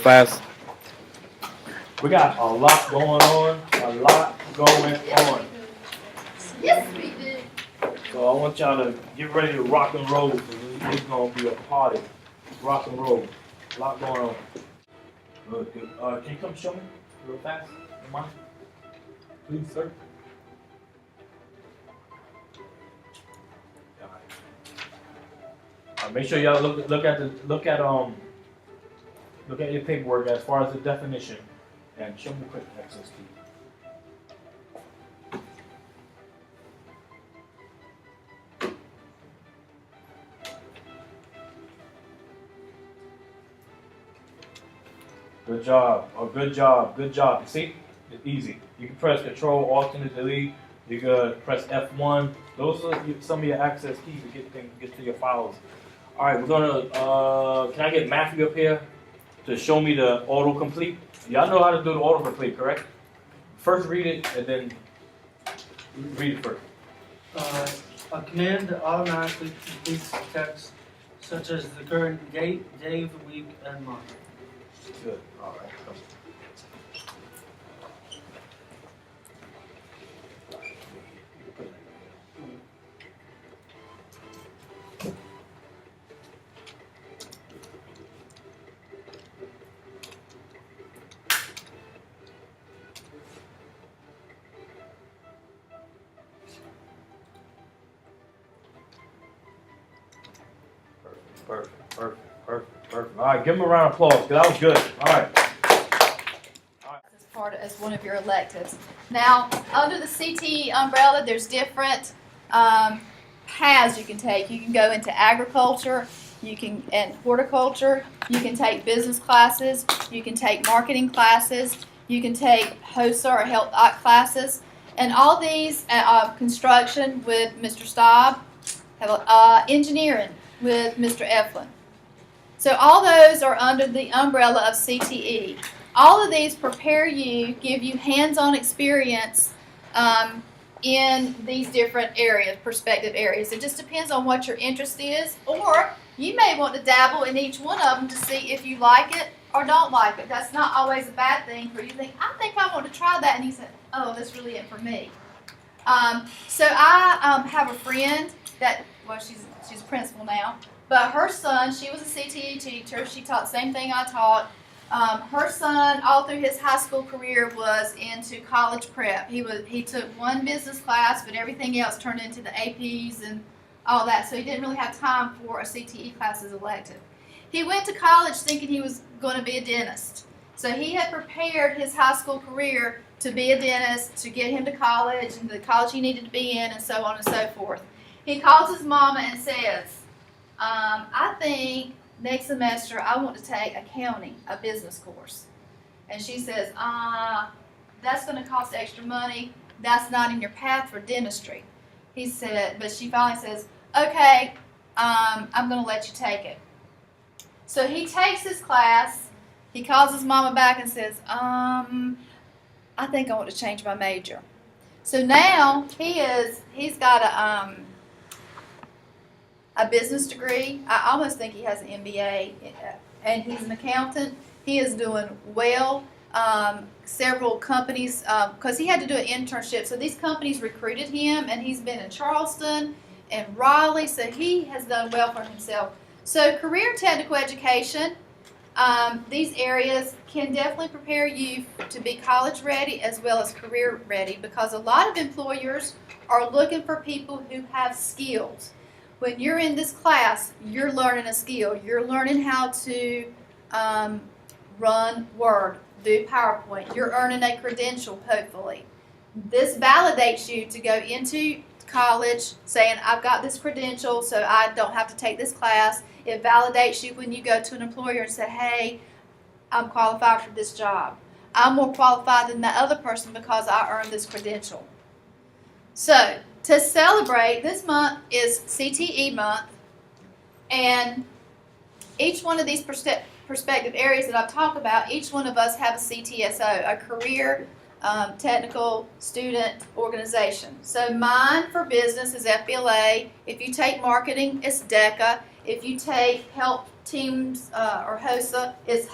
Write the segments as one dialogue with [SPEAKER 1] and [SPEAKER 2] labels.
[SPEAKER 1] class?
[SPEAKER 2] We got a lot going on,
[SPEAKER 3] Yes, we do.
[SPEAKER 2] So I want y'all to get ready to rock and roll, because it's gonna be a party. Rock and roll. A lot going on. Good, good. Can you come show me real fast? You mind? Please, sir. Make sure y'all look at your paperwork as far as the definition, and show me quick access key. Good job. Oh, good job. Good job. See, it's easy. You can press Control, Alternate, Delete. You can press F1. Those are some of your access keys to get to your files. All right, we're gonna. Can I get Matthew up here to show me the autocomplete? Y'all know how to do the autocomplete, correct? First read it and then read it first.
[SPEAKER 4] A command that automatically completes text such as the current date, day of the week, and month.
[SPEAKER 2] Good. All right. Come. Perfect. All right, give him a round of applause, because that was good. All right.
[SPEAKER 3] As part as one of your electives. Now, under the CTE umbrella, there's different paths you can take. You can go into agriculture, and horticulture. You can take business classes. You can take marketing classes. You can take HOSA or health classes, and all these construction with Mr. Staub, engineering with Mr. Eflin. So all those are under the umbrella of CTE. All of these prepare you, give you hands-on experience in these different areas, perspective areas. It just depends on what your interest is, or you may want to dabble in each one of them to see if you like it or don't like it. That's not always a bad thing for you to think, I think I want to try that, and you say, oh, that's really it for me. So I have a friend that, well, she's a principal now, but her son, she was a CTE teacher. She taught the same thing I taught. Her son, all through his high school career, was into college prep. He took one business class, but everything else turned into the APs and all that. So he didn't really have time for a CTE class as elective. He went to college thinking he was going to be a dentist. So he had prepared his high school career to be a dentist, to get him to college and the college he needed to be in, and so on and so forth. He calls his mama and says, I think next semester I want to take accounting, a business course. And she says, that's going to cost extra money. That's not in your path for dentistry. He said, but she finally says, okay, I'm going to let you take it. So he takes his class. He calls his mama back and says, I think I want to change my major. So now he's got a business degree. I almost think he has an MBA, and he's an accountant. He is doing well. Several companies, because he had to do an internship, so these companies recruited him, and he's been in Charleston and Raleigh, so he has done well for himself. So career technical education, these areas can definitely prepare you to be college ready as well as career ready, because a lot of employers are looking for people who have skills. When you're in this class, you're learning a skill. You're learning how to run Word, do PowerPoint. You're earning a credential, hopefully. This validates you to go into college saying, I've got this credential, so I don't have to take this class. It validates you when you go to an employer and say, hey, I'm qualified for this job. I'm more qualified than the other person because I earned this credential. So, to celebrate, this month is CTE month, and each one of these perspective areas that I've talked about, each one of us have a CTSO, a career technical student organization. So mine for business is FBLA. If you take marketing, it's DECA. If you take health teams or HOSA is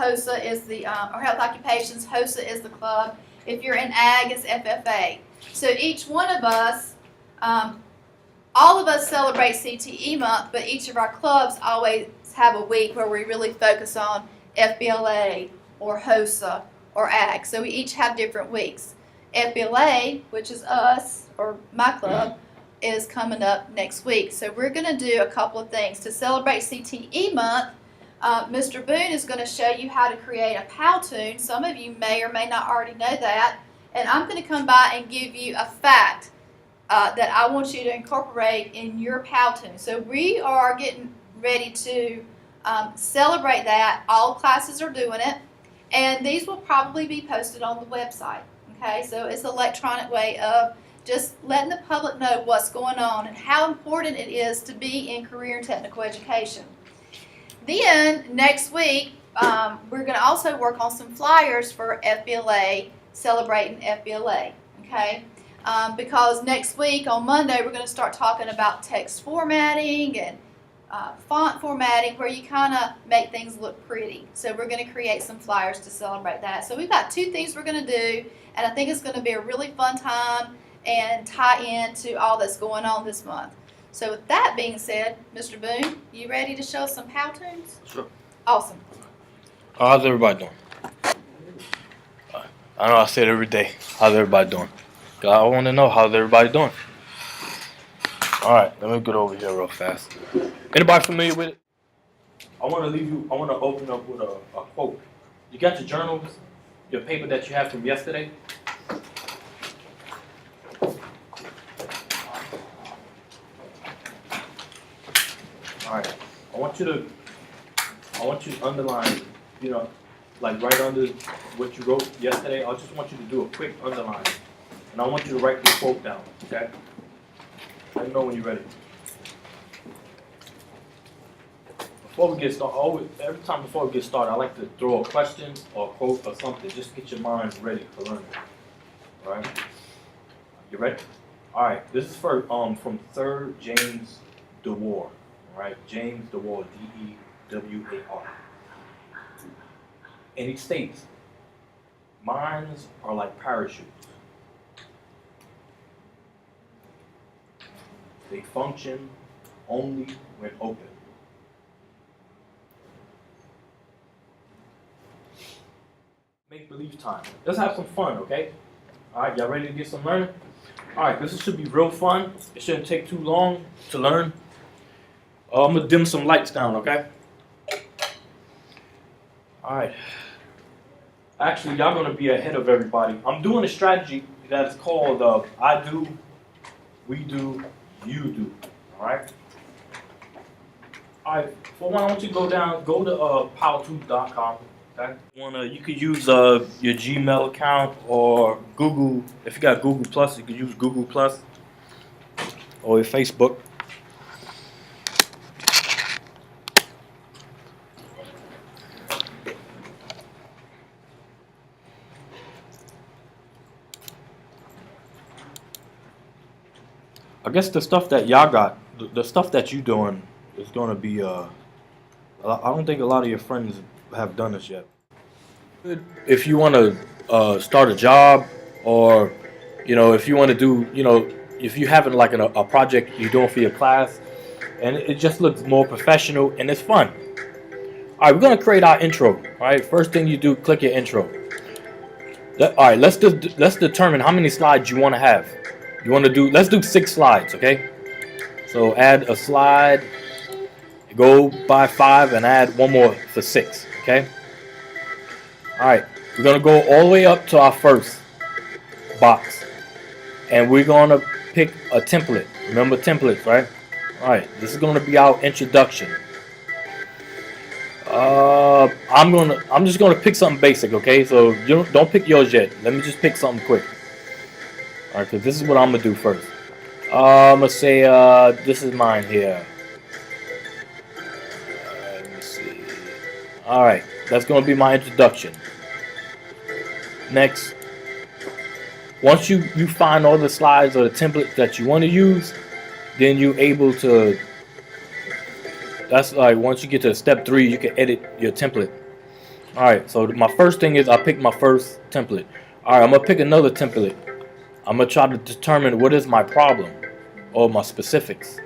[SPEAKER 3] the or health occupations. HOSA is the club. If you're in ag, it's FFA. So each one of us, all of us celebrate CTE month, but each of our clubs always have a week where we really focus on FBLA or HOSA or ag. So we each have different weeks. FBLA, which is us or my club, is coming up next week. So we're going to do a couple of things to celebrate CTE month. Mr. Boone is going to show you how to create a Powtoon. Some of you may or may not already know that. And I'm going to come by and give you a fact that I want you to incorporate in your Powtoon. So we are getting ready to celebrate that. All classes are doing it. And these will probably be posted on the website. Okay, so it's an electronic way of just letting the public know what's going on and how important it is to be in career and technical education. Then next week, we're going to also work on some flyers for FBLA, celebrating FBLA, okay? Because next week on Monday, we're going to start talking about text formatting and font formatting, where you kind of make things look pretty. So we're going to create some flyers to celebrate that. So we've got two things we're going to do, and I think it's going to be a really fun time and tie into all that's going on this month. So with that being said, Mr. Boone, you ready to show some Powtoons?
[SPEAKER 1] Sure.
[SPEAKER 3] Awesome.
[SPEAKER 1] How's everybody doing? I know I say it every day. How's everybody doing? 'Cause I want to know how's everybody doing. All right, let me get over here real fast. Anybody familiar with it?
[SPEAKER 2] I want to open up with a quote. You got your journals, your paper that you have from yesterday? Alright, I want you to underline, like right under what you wrote yesterday. I just want you to do a quick underline. And I want you to write the quote down, okay? Let me know when you're ready. Before we get started, every time before we get started, I like to throw a question or a quote or something just to get your mind ready for learning. Alright? You ready? Alright, this is from 3rd James DeWar. Alright, James DeWar, D-E-W-A-R. And he states, minds are like parachutes. They function only when open. Make believe time. Let's have some fun, okay? Alright, y'all ready to get some learning? Alright, this should be real fun. It shouldn't take too long to learn. I'm gonna dim some lights down, okay? Alright. Actually, y'all gonna be ahead of everybody. I'm doing a strategy that's called I do, we do, you do. Alright? Alright, for one, I want you to go to powtoon.com. Okay? You could use your Gmail account or Google. If you got Google Plus, you could use Google Plus or your Facebook. I guess the stuff that y'all got, the stuff that you doing is gonna be I don't think a lot of your friends have done this yet. If you want to start a job, or if you want to do, if you having like a project you're doing for your class, and it just looks more professional and it's fun. All right, we're gonna create our intro. All right, first thing you do, click your intro. All right, let's determine how many slides you want to have. Let's do 6 slides, okay? So add a slide, go by 5 and add one more for 6, okay? All right, we're gonna go all the way up to our first box, and we're gonna pick a template. Remember templates, right? All right, this is gonna be our introduction. I'm just gonna pick something basic, okay? So you don't pick yours yet. Let me just pick something quick. All right, because this is what I'm gonna do first. I'm gonna say this is mine here. Let me see. All right, that's gonna be my introduction. Next, once you find all the slides or the templates that you want to use, then you're able to
[SPEAKER 1] That's like once you get to step 3, you can edit your template. All right, so my first thing is I pick my first template. All right, I'm gonna pick another template. I'm gonna try to determine what is my problem or my specifics.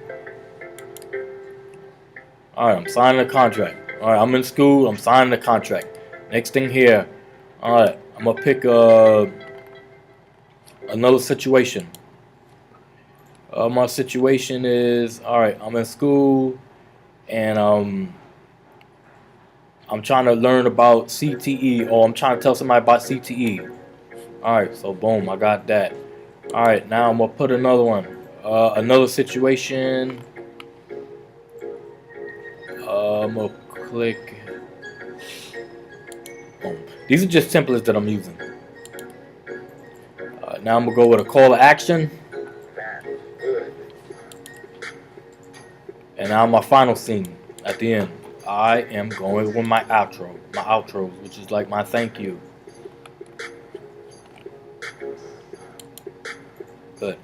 [SPEAKER 1] All right, I'm signing a contract. All right, I'm in school. I'm signing the contract. Next thing here. All right, I'm gonna pick another situation. My situation is, all right, I'm in school and I'm trying to learn about CTE, or I'm trying to tell somebody about CTE. All right, so boom, I got that. All right, now I'm gonna put another one. Another situation. I'm gonna click. Boom. These are just templates that I'm using. Now I'm gonna go with a call to action. And now my final scene at the end. I am going with my outros, which is like my thank you. Good.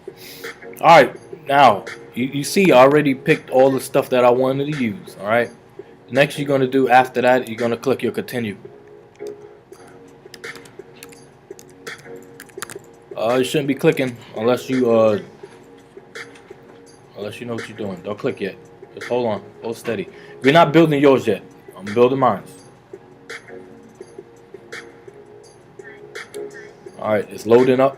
[SPEAKER 1] Alright, now you see I already picked all the stuff that I wanted to use. Alright. Next you're gonna do after that, you're gonna click your continue. You shouldn't be clicking unless you know what you're doing. Don't click yet. Just hold on, hold steady. We're not building yours yet. I'm building mine. Alright, it's loading up.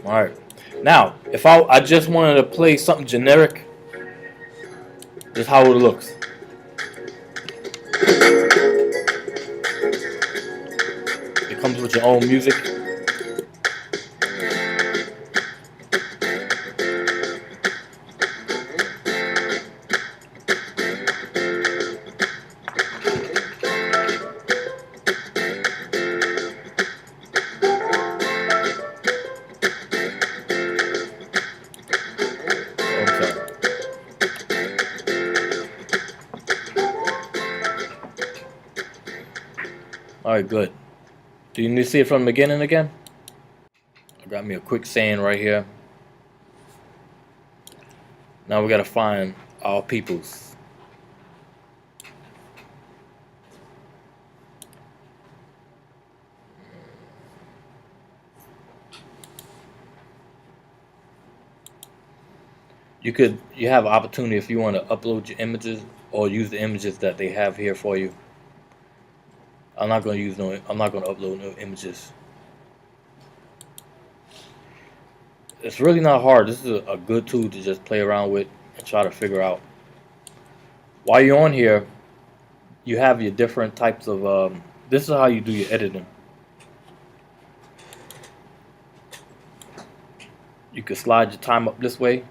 [SPEAKER 1] Alright. Now, if I just wanted to play something generic, this is how it looks. It comes with your own music. Alright, good. Do you need to see it from the beginning again? I got me a quick saying right here. Now we gotta find our peoples. You have an opportunity if you want to upload your images or use the images that they have here for you. I'm not gonna upload no images. It's really not hard. This is a good tool to just play around with and try to figure out. While you're on here, you have your different types of. This is how you do your editing. You can slide your time up this way.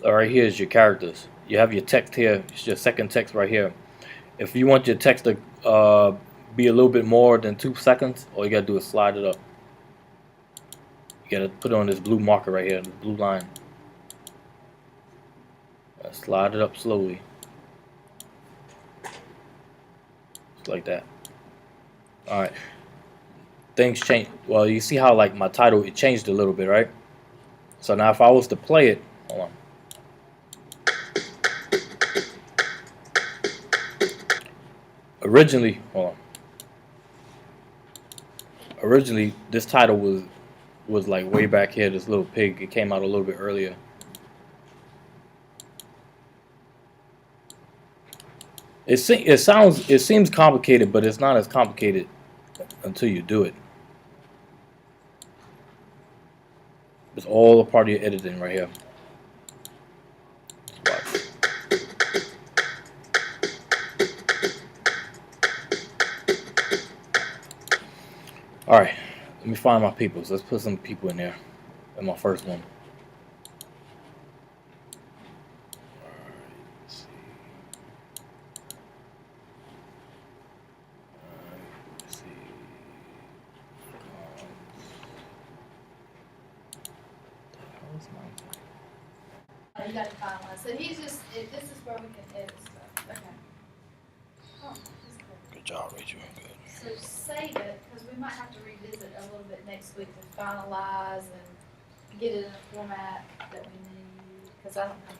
[SPEAKER 1] Right here is your characters. You have your text here. It's your second text right here. If you want your text to be a little bit more than 2 seconds, all you gotta do is slide it up. You gotta put it on this blue marker right here, the blue line. Slide it up slowly. Just like that. Alright. Things change. Well, you see how like my title, it changed a little bit, right? So now if I was to play it, hold on. Originally, Originally, this title was like way back here. This little pig. It came out a little bit earlier. It seems complicated, but it's not as complicated until you do it. It's all a part of your editing right here. Watch. Alright, let me find my people. So let's put some people in there. In my first one.
[SPEAKER 3] You got to finalize. So he's just, this is where we can edit stuff. Okay. Oh, that's cool.
[SPEAKER 1] Good job, Rachel. Good.
[SPEAKER 3] So save it, because we might have to revisit a little bit next week to finalize and get it in a format that we need. because I don't have.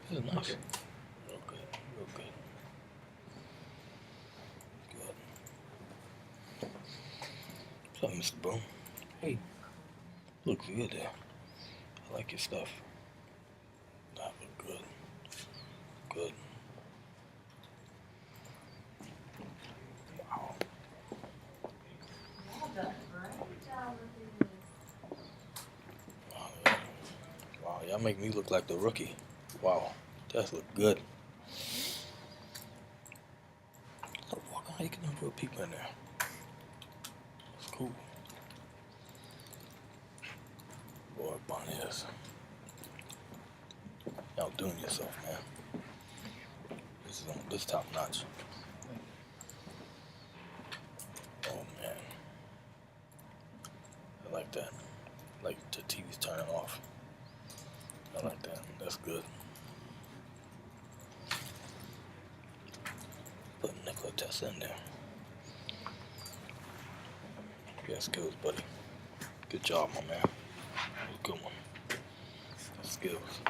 [SPEAKER 1] This is nice.
[SPEAKER 2] Okay.
[SPEAKER 1] Real good. Real good. Good. What's up, Mr. Boom? Hey. Looks good there. I like your stuff. That look good. Good. Wow. Wow, yeah. Wow, y'all make me look like the rookie. Wow, that's look good. Look, how you can put people in there? That's cool. Boy, Barnes. Y'all doing yourself, man. This top notch. Oh man. I like that. Like the TV's turning off. I like that. That's good. Put Nikola Tesla in there. Yeah, skills, buddy. Good job, my man. That was a good one. Skills.